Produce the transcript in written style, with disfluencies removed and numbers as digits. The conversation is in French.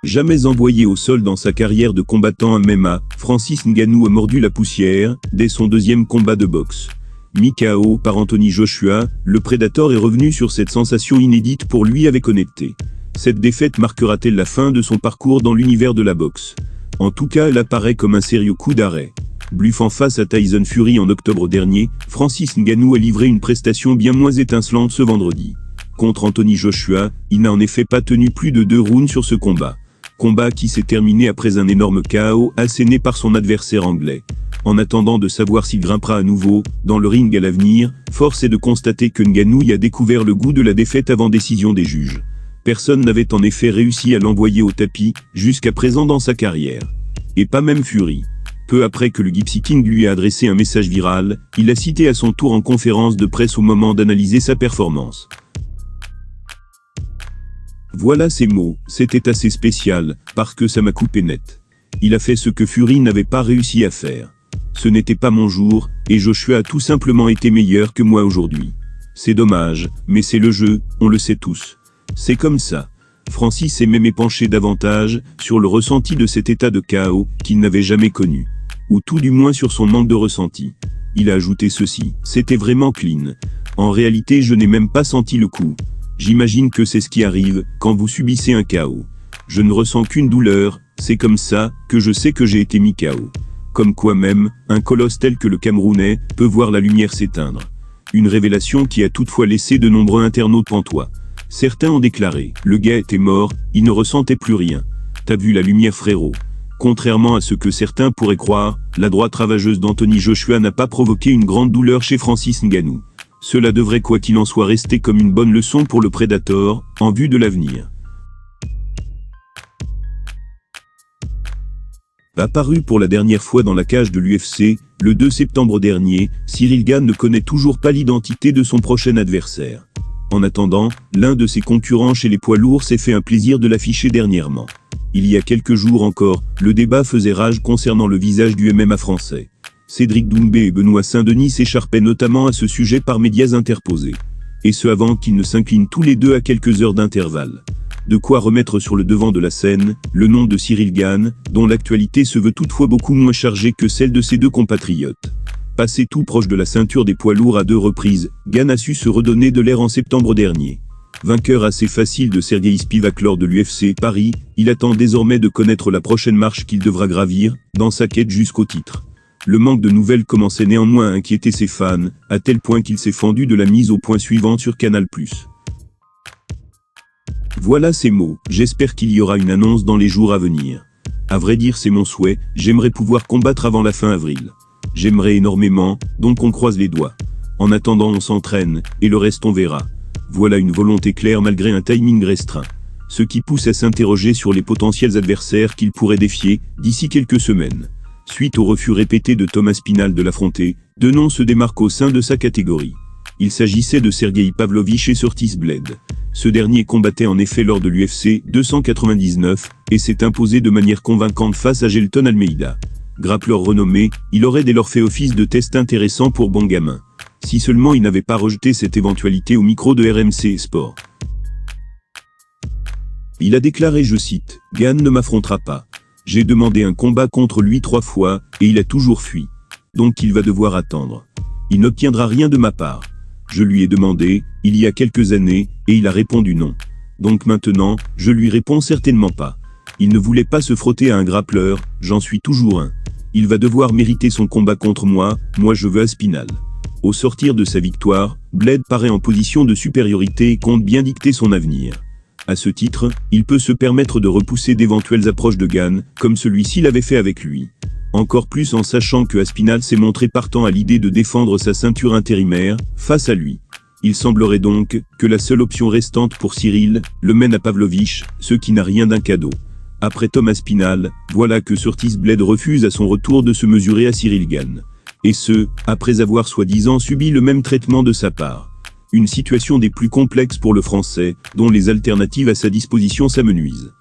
Jamais envoyé au sol dans sa carrière de combattant MMA, Francis Ngannou a mordu la poussière dès son deuxième combat de boxe. Mis KO par Anthony Joshua, le Predator est revenu sur cette sensation inédite pour lui avec honnêteté. Cette défaite marquera-t-elle la fin de son parcours dans l'univers de la boxe? En tout cas, elle apparaît comme un sérieux coup d'arrêt. Bluffant face à Tyson Fury en octobre dernier, Francis Ngannou a livré une prestation bien moins étincelante ce vendredi. Contre Anthony Joshua, il n'a en effet pas tenu plus de 2 rounds sur ce combat. Combat qui s'est terminé après un énorme KO asséné par son adversaire anglais. En attendant de savoir s'il grimpera à nouveau dans le ring à l'avenir, force est de constater que Ngannou y a découvert le goût de la défaite avant décision des juges. Personne n'avait en effet réussi à l'envoyer au tapis jusqu'à présent dans sa carrière. Et pas même Fury. Peu après que le Gypsy King lui a adressé un message viral, il l'a cité à son tour en conférence de presse au moment d'analyser sa performance. Voilà ces mots, c'était assez spécial, parce que ça m'a coupé net. Il a fait ce que Fury n'avait pas réussi à faire. Ce n'était pas mon jour, et Joshua a tout simplement été meilleur que moi aujourd'hui. C'est dommage, mais c'est le jeu, on le sait tous. C'est comme ça. Francis s'est même épanché davantage sur le ressenti de cet état de chaos qu'il n'avait jamais connu. Ou tout du moins sur son manque de ressenti. Il a ajouté ceci, c'était vraiment clean. En réalité, je n'ai même pas senti le coup. J'imagine que c'est ce qui arrive quand vous subissez un KO. Je ne ressens qu'une douleur, c'est comme ça que je sais que j'ai été mis KO. Comme quoi même, un colosse tel que le Camerounais peut voir la lumière s'éteindre. Une révélation qui a toutefois laissé de nombreux internautes pantois. Certains ont déclaré, le gars était mort, il ne ressentait plus rien. T'as vu la lumière frérot? Contrairement à ce que certains pourraient croire, la droite ravageuse d'Anthony Joshua n'a pas provoqué une grande douleur chez Francis Ngannou. Cela devrait quoi qu'il en soit rester comme une bonne leçon pour le Predator, en vue de l'avenir. Apparu pour la dernière fois dans la cage de l'UFC, le 2 septembre dernier, Ciryl Gane ne connaît toujours pas l'identité de son prochain adversaire. En attendant, l'un de ses concurrents chez les poids lourds s'est fait un plaisir de l'afficher dernièrement. Il y a quelques jours encore, le débat faisait rage concernant le visage du MMA français. Cédric Doumbé et Benoît Saint-Denis s'écharpaient notamment à ce sujet par médias interposés. Et ce avant qu'ils ne s'inclinent tous les deux à quelques heures d'intervalle. De quoi remettre sur le devant de la scène le nom de Ciryl Gane, dont l'actualité se veut toutefois beaucoup moins chargée que celle de ses deux compatriotes. Passé tout proche de la ceinture des poids lourds à 2 reprises, Gane a su se redonner de l'air en septembre dernier. Vainqueur assez facile de Sergei Spivak lors de l'UFC Paris, il attend désormais de connaître la prochaine marche qu'il devra gravir, dans sa quête jusqu'au titre. Le manque de nouvelles commençait néanmoins à inquiéter ses fans, à tel point qu'il s'est fendu de la mise au point suivante sur Canal+. Voilà ces mots, j'espère qu'il y aura une annonce dans les jours à venir. À vrai dire c'est mon souhait, j'aimerais pouvoir combattre avant la fin avril. J'aimerais énormément, donc on croise les doigts. En attendant on s'entraîne, et le reste on verra. Voilà une volonté claire malgré un timing restreint. Ce qui pousse à s'interroger sur les potentiels adversaires qu'il pourrait défier, d'ici quelques semaines. Suite au refus répété de Thomas Spinal de l'affronter, 2 noms se démarquent au sein de sa catégorie. Il s'agissait de Sergei Pavlovich et Curtis Blade. Ce dernier combattait en effet lors de l'UFC 299 et s'est imposé de manière convaincante face à Gelton Almeida. Grappleur renommé, il aurait dès lors fait office de test intéressant pour bon gamin. Si seulement il n'avait pas rejeté cette éventualité au micro de RMC Sport. Il a déclaré, je cite, « Gane ne m'affrontera pas. J'ai demandé un combat contre lui 3 fois, et il a toujours fui. Donc il va devoir attendre. Il n'obtiendra rien de ma part. Je lui ai demandé, il y a quelques années, et il a répondu non. Donc maintenant, je lui réponds certainement pas. Il ne voulait pas se frotter à un grappleur, j'en suis toujours un. Il va devoir mériter son combat contre moi je veux Aspinall. » Au sortir de sa victoire, Blade paraît en position de supériorité et compte bien dicter son avenir. À ce titre, il peut se permettre de repousser d'éventuelles approches de Gane, comme celui-ci l'avait fait avec lui. Encore plus en sachant que Aspinall s'est montré partant à l'idée de défendre sa ceinture intérimaire, face à lui. Il semblerait donc que la seule option restante pour Ciryl le mène à Pavlovich, ce qui n'a rien d'un cadeau. Après Thomas Spinal, voilà que Curtis Blade refuse à son retour de se mesurer à Ciryl Gane. Et ce, après avoir soi-disant subi le même traitement de sa part. Une situation des plus complexes pour le Français, dont les alternatives à sa disposition s'amenuisent.